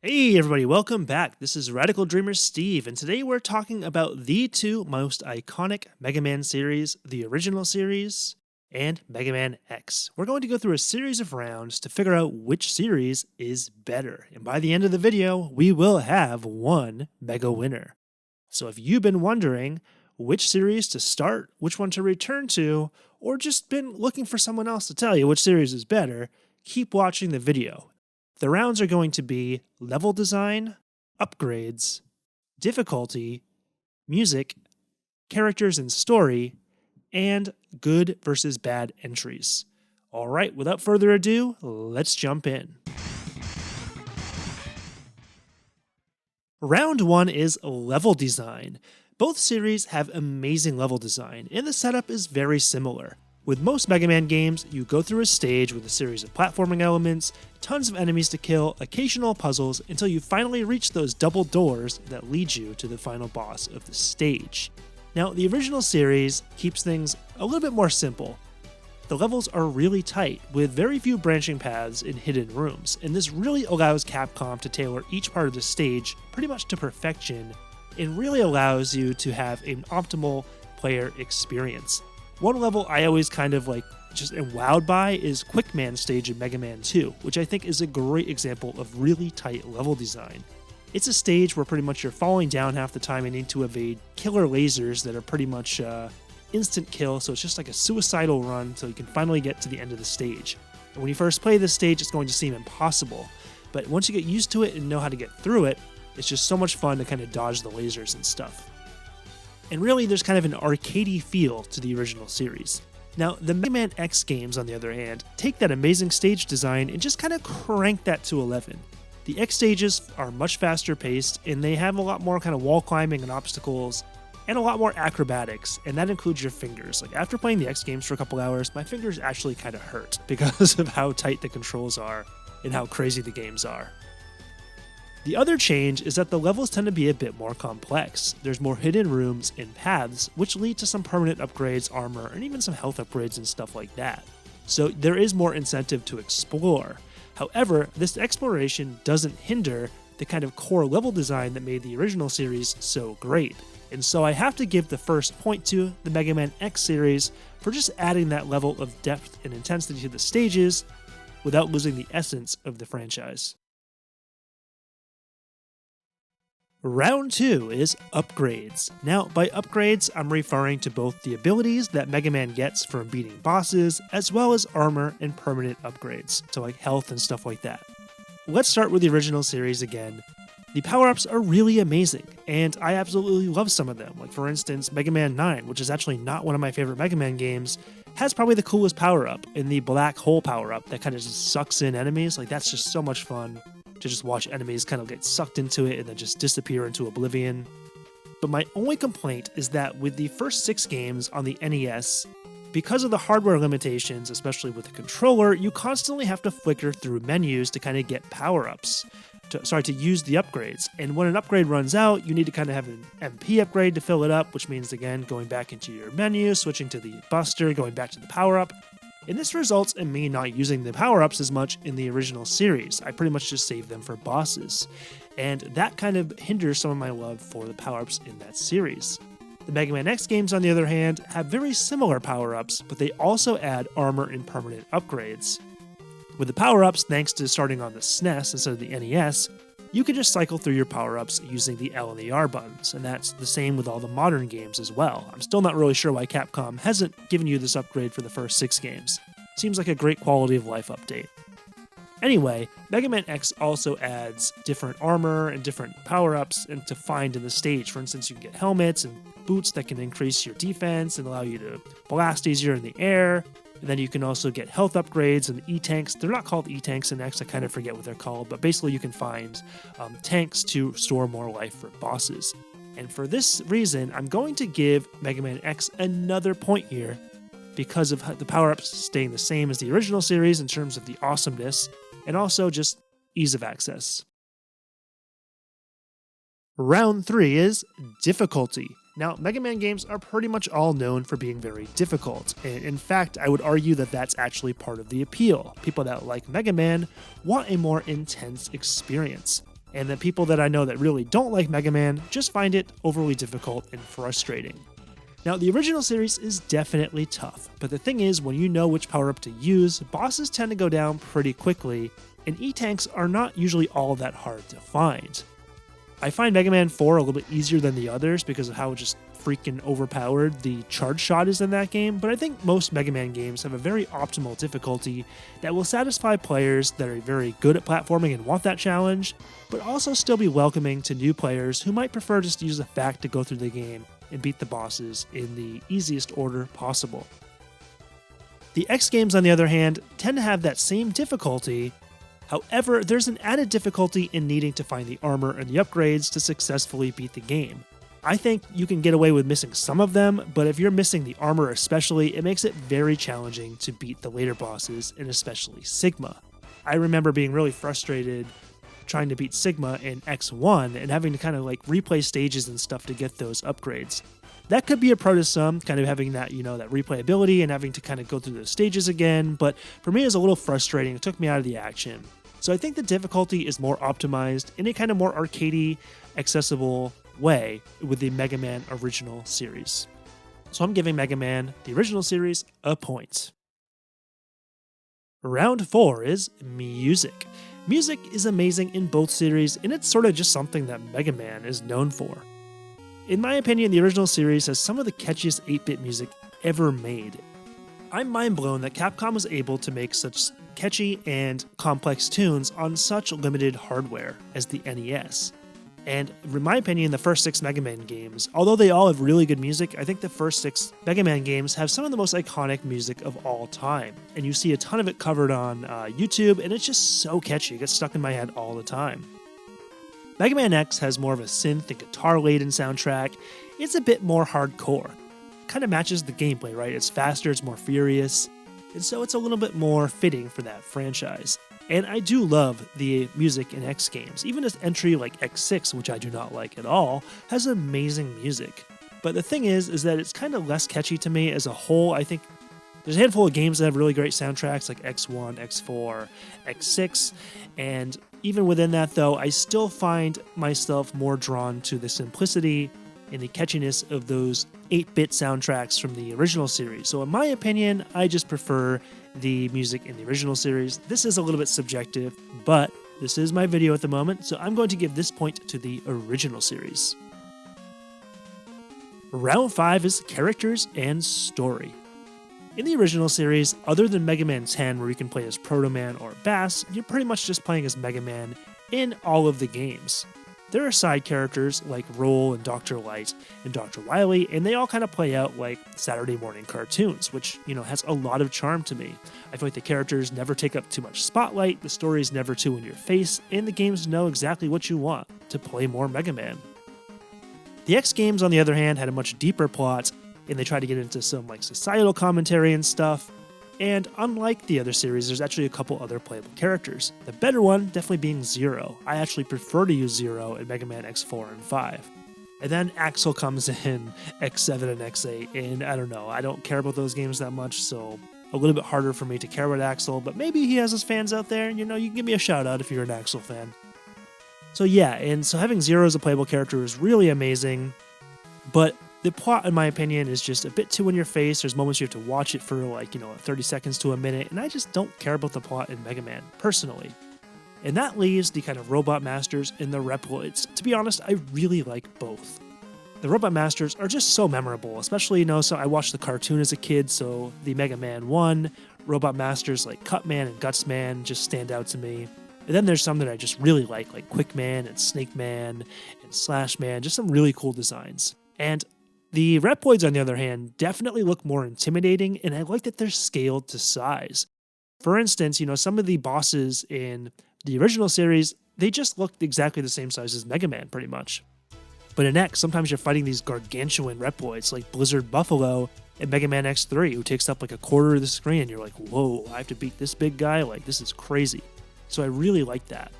Hey everybody, welcome back. This is Radical Dreamer Steve, and today we're talking about the two most iconic Mega Man series, the original series and Mega Man X. We're going to go through a series of rounds to figure out which series is better. And by the end of the video, we will have one mega winner. So if you've been wondering which series to start, which one to return to, or just been looking for someone else to tell you which series is better, keep watching the video. The rounds are going to be level design, upgrades, difficulty, music, characters and story, and good versus bad entries. All right, without further ado, let's jump in. Round 1 is level design. Both series have amazing level design, and the setup is very similar. With most Mega Man games, you go through a stage with a series of platforming elements, tons of enemies to kill, occasional puzzles, until you finally reach those double doors that lead you to the final boss of the stage. Now, the original series keeps things a little bit more simple. The levels are really tight, with very few branching paths in hidden rooms, and this really allows Capcom to tailor each part of the stage pretty much to perfection, and really allows you to have an optimal player experience. One level I always kind of just am wowed by is Quickman stage in Mega Man 2, which I think is a great example of really tight level design. It's a stage where pretty much you're falling down half the time and need to evade killer lasers that are pretty much instant kill, so it's just like a suicidal run so you can finally get to the end of the stage. And when you first play this stage, it's going to seem impossible, but once you get used to it and know how to get through it, it's just so much fun to kind of dodge the lasers and stuff. And really, there's kind of an arcadey feel to the original series. Now, the Mega Man X games, on the other hand, take that amazing stage design and just kind of crank that to 11. The X stages are much faster paced, and they have a lot more kind of wall climbing and obstacles, and a lot more acrobatics, and that includes your fingers. Like, after playing the X games for a couple hours, my fingers actually kind of hurt because of how tight the controls are and how crazy the games are. The other change is that the levels tend to be a bit more complex. There's more hidden rooms and paths, which lead to some permanent upgrades, armor, and even some health upgrades and stuff like that. So there is more incentive to explore. However, this exploration doesn't hinder the kind of core level design that made the original series so great. And so I have to give the first point to the Mega Man X series for just adding that level of depth and intensity to the stages without losing the essence of the franchise. Round 2 is upgrades. Now, by upgrades, I'm referring to both the abilities that Mega Man gets from beating bosses, as well as armor and permanent upgrades, so like health and stuff like that. Let's start with the original series again. The power-ups are really amazing, and I absolutely love some of them. Like, for instance, Mega Man 9, which is actually not one of my favorite Mega Man games, has probably the coolest power-up, in the black hole power-up that kind of just sucks in enemies. Like, that's just so much fun to just watch enemies kind of get sucked into it and then just disappear into oblivion. But my only complaint is that with the first 6 games on the NES, because of the hardware limitations, especially with the controller, you constantly have to flicker through menus to kind of get power-ups. To use the upgrades. And when an upgrade runs out, you need to kind of have an MP upgrade to fill it up, which means, again, going back into your menu, switching to the buster, going back to the power-up. And this results in me not using the power-ups as much in the original series. I pretty much just save them for bosses. And that kind of hinders some of my love for the power-ups in that series. The Mega Man X games, on the other hand, have very similar power-ups, but they also add armor and permanent upgrades. With the power-ups, thanks to starting on the SNES instead of the NES, you can just cycle through your power-ups using the L and the R buttons, and that's the same with all the modern games as well. I'm still not really sure why Capcom hasn't given you this upgrade for the first 6 games. Seems like a great quality of life update. Anyway, Mega Man X also adds different armor and different power-ups and to find in the stage. For instance, you can get helmets and boots that can increase your defense and allow you to blast easier in the air. And then you can also get health upgrades and E-tanks. They're not called E-tanks in X, I kind of forget what they're called, but basically you can find tanks to store more life for bosses. And for this reason, I'm going to give Mega Man X another point here because of the power-ups staying the same as the original series in terms of the awesomeness, and also just ease of access. Round 3 is difficulty. Now, Mega Man games are pretty much all known for being very difficult, and in fact, I would argue that that's actually part of the appeal. People that like Mega Man want a more intense experience. And the people that I know that really don't like Mega Man just find it overly difficult and frustrating. Now, the original series is definitely tough, but the thing is, when you know which power-up to use, bosses tend to go down pretty quickly, and E-Tanks are not usually all that hard to find. I find Mega Man 4 a little bit easier than the others because of how just freaking overpowered the charge shot is in that game, but I think most Mega Man games have a very optimal difficulty that will satisfy players that are very good at platforming and want that challenge, but also still be welcoming to new players who might prefer just to use the fact to go through the game and beat the bosses in the easiest order possible. The X games, on the other hand, tend to have that same difficulty. However, there's an added difficulty in needing to find the armor and the upgrades to successfully beat the game. I think you can get away with missing some of them, but if you're missing the armor especially, it makes it very challenging to beat the later bosses, and especially Sigma. I remember being really frustrated trying to beat Sigma in X1 and having to kind of like replay stages and stuff to get those upgrades. That could be a pro to some, kind of having that, that replayability and having to kind of go through those stages again, but for me it was a little frustrating. It took me out of the action. So I think the difficulty is more optimized in a kind of more arcadey, accessible way with the Mega Man original series. So I'm giving Mega Man, the original series, a point. Round 4 is music. Music is amazing in both series, and it's sort of just something that Mega Man is known for. In my opinion, the original series has some of the catchiest 8-bit music ever made. I'm mind blown that Capcom was able to make such catchy and complex tunes on such limited hardware as the NES. And in my opinion, the first 6 Mega Man games, although they all have really good music, I think the first 6 Mega Man games have some of the most iconic music of all time. And you see a ton of it covered on YouTube, and it's just so catchy. It gets stuck in my head all the time. Mega Man X has more of a synth and guitar-laden soundtrack. It's a bit more hardcore. Kind of matches the gameplay, right? It's faster, it's more furious, and so it's a little bit more fitting for that franchise. And I do love the music in X games. Even an entry like X6, which I do not like at all, has amazing music. But the thing is that it's kind of less catchy to me as a whole. I think there's a handful of games that have really great soundtracks like X1, X4, X6, and even within that though, I still find myself more drawn to the simplicity and the catchiness of those 8-bit soundtracks from the original series. So in my opinion, I just prefer the music in the original series. This is a little bit subjective, but this is my video at the moment, so I'm going to give this point to the original series. Round 5 is characters and story. In the original series, other than Mega Man 10 where you can play as Proto Man or Bass, you're pretty much just playing as Mega Man in all of the games. There are side characters like Roll and Dr. Light and Dr. Wily, and they all kind of play out like Saturday morning cartoons, which, has a lot of charm to me. I feel like the characters never take up too much spotlight, the story's never too in your face, and the games know exactly what you want to play more Mega Man. The X games, on the other hand, had a much deeper plot, and they tried to get into some like societal commentary and stuff. And unlike the other series, there's actually a couple other playable characters. The better one definitely being Zero. I actually prefer to use Zero in Mega Man X4 and 5. And then Axel comes in X7 and X8, and I don't know, I don't care about those games that much, so a little bit harder for me to care about Axel, but maybe he has his fans out there, and you can give me a shout out if you're an Axel fan. So yeah, and so having Zero as a playable character is really amazing, but the plot, in my opinion, is just a bit too in your face. There's moments you have to watch it for 30 seconds to a minute, and I just don't care about the plot in Mega Man, personally. And that leaves the kind of Robot Masters and the Reploids. To be honest, I really like both. The Robot Masters are just so memorable, especially, so I watched the cartoon as a kid, so the Mega Man 1 Robot Masters like Cutman and Gutsman just stand out to me. And then there's some that I just really like Quickman and Snake Man and Slash Man, just some really cool designs. And the Reploids, on the other hand, definitely look more intimidating, and I like that they're scaled to size. For instance, some of the bosses in the original series, they just looked exactly the same size as Mega Man, pretty much. But in X, sometimes you're fighting these gargantuan Reploids, like Blizzard Buffalo in Mega Man X3, who takes up like a quarter of the screen, and you're like, whoa, I have to beat this big guy? This is crazy. So I really like that.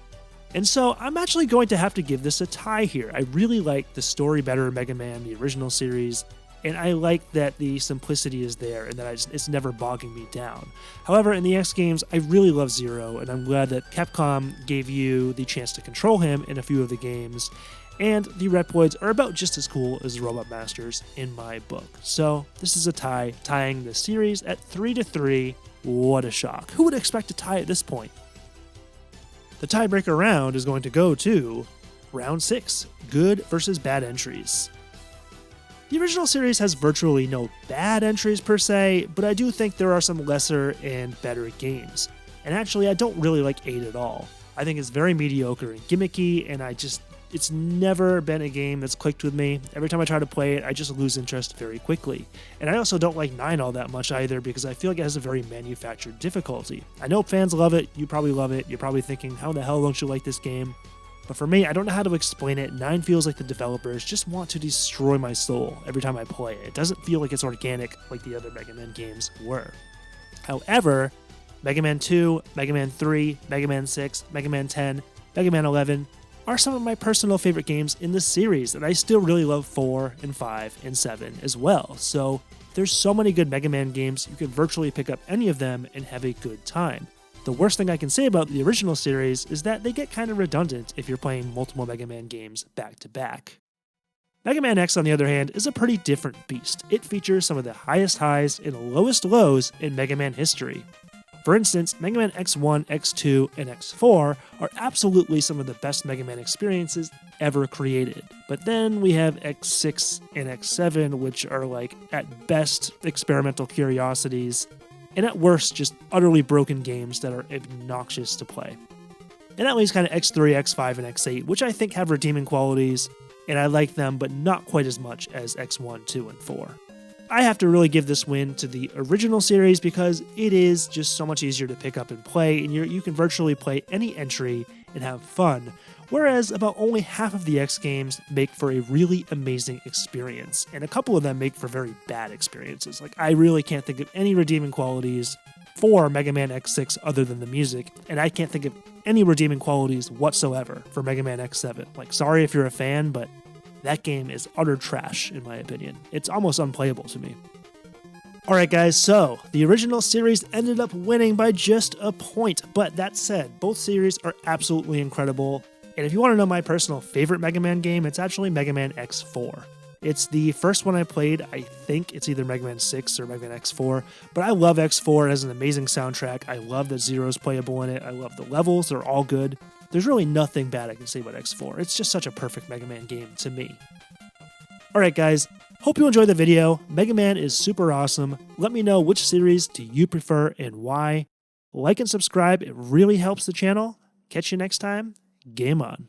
And so I'm actually going to have to give this a tie here. I really like the story better in Mega Man, the original series, and I like that the simplicity is there and that it's never bogging me down. However, in the X games, I really love Zero, and I'm glad that Capcom gave you the chance to control him in a few of the games, and the Reploids are about just as cool as the Robot Masters in my book. So this is a tie, tying the series at 3-3. What a shock. Who would expect a tie at this point? The tiebreaker round is going to go to Round 6, Good versus Bad Entries. The original series has virtually no bad entries per se, but I do think there are some lesser and better games. And actually, I don't really like 8 at all. I think it's very mediocre and gimmicky, and it's never been a game that's clicked with me. Every time I try to play it, I just lose interest very quickly. And I also don't like 9 all that much either, because I feel like it has a very manufactured difficulty. I know fans love it, you probably love it, you're probably thinking, how the hell don't you like this game? But for me, I don't know how to explain it. 9 feels like the developers just want to destroy my soul every time I play it. It doesn't feel like it's organic like the other Mega Man games were. However, Mega Man 2, Mega Man 3, Mega Man 6, Mega Man 10, Mega Man 11 are some of my personal favorite games in the series, and I still really love 4 and 5 and 7 as well. So there's so many good Mega Man games, you can virtually pick up any of them and have a good time. The worst thing I can say about the original series is that they get kind of redundant if you're playing multiple Mega Man games back to back. Mega Man X, on the other hand, is a pretty different beast. It features some of the highest highs and lowest lows in Mega Man history. For instance, Mega Man X1, X2, and X4 are absolutely some of the best Mega Man experiences ever created. But then we have X6 and X7, which are at best, experimental curiosities, and at worst, just utterly broken games that are obnoxious to play. And that leaves kind of X3, X5, and X8, which I think have redeeming qualities, and I like them, but not quite as much as X1, 2, and 4. I have to really give this win to the original series because it is just so much easier to pick up and play, and you can virtually play any entry and have fun, whereas about only half of the X games make for a really amazing experience, and a couple of them make for very bad experiences. I really can't think of any redeeming qualities for Mega Man X6 other than the music, and I can't think of any redeeming qualities whatsoever for Mega Man X7. Sorry if you're a fan, but that game is utter trash, in my opinion. It's almost unplayable to me. Alright guys, so the original series ended up winning by just a point, but that said, both series are absolutely incredible, and if you want to know my personal favorite Mega Man game, it's actually Mega Man X4. It's the first one I played. I think it's either Mega Man 6 or Mega Man X4, but I love X4. It has an amazing soundtrack. I love that Zero's playable in it. I love the levels. They're all good. There's really nothing bad I can say about X4. It's just such a perfect Mega Man game to me. Alright guys, hope you enjoyed the video. Mega Man is super awesome. Let me know which series do you prefer and why. Like and subscribe, it really helps the channel. Catch you next time. Game on.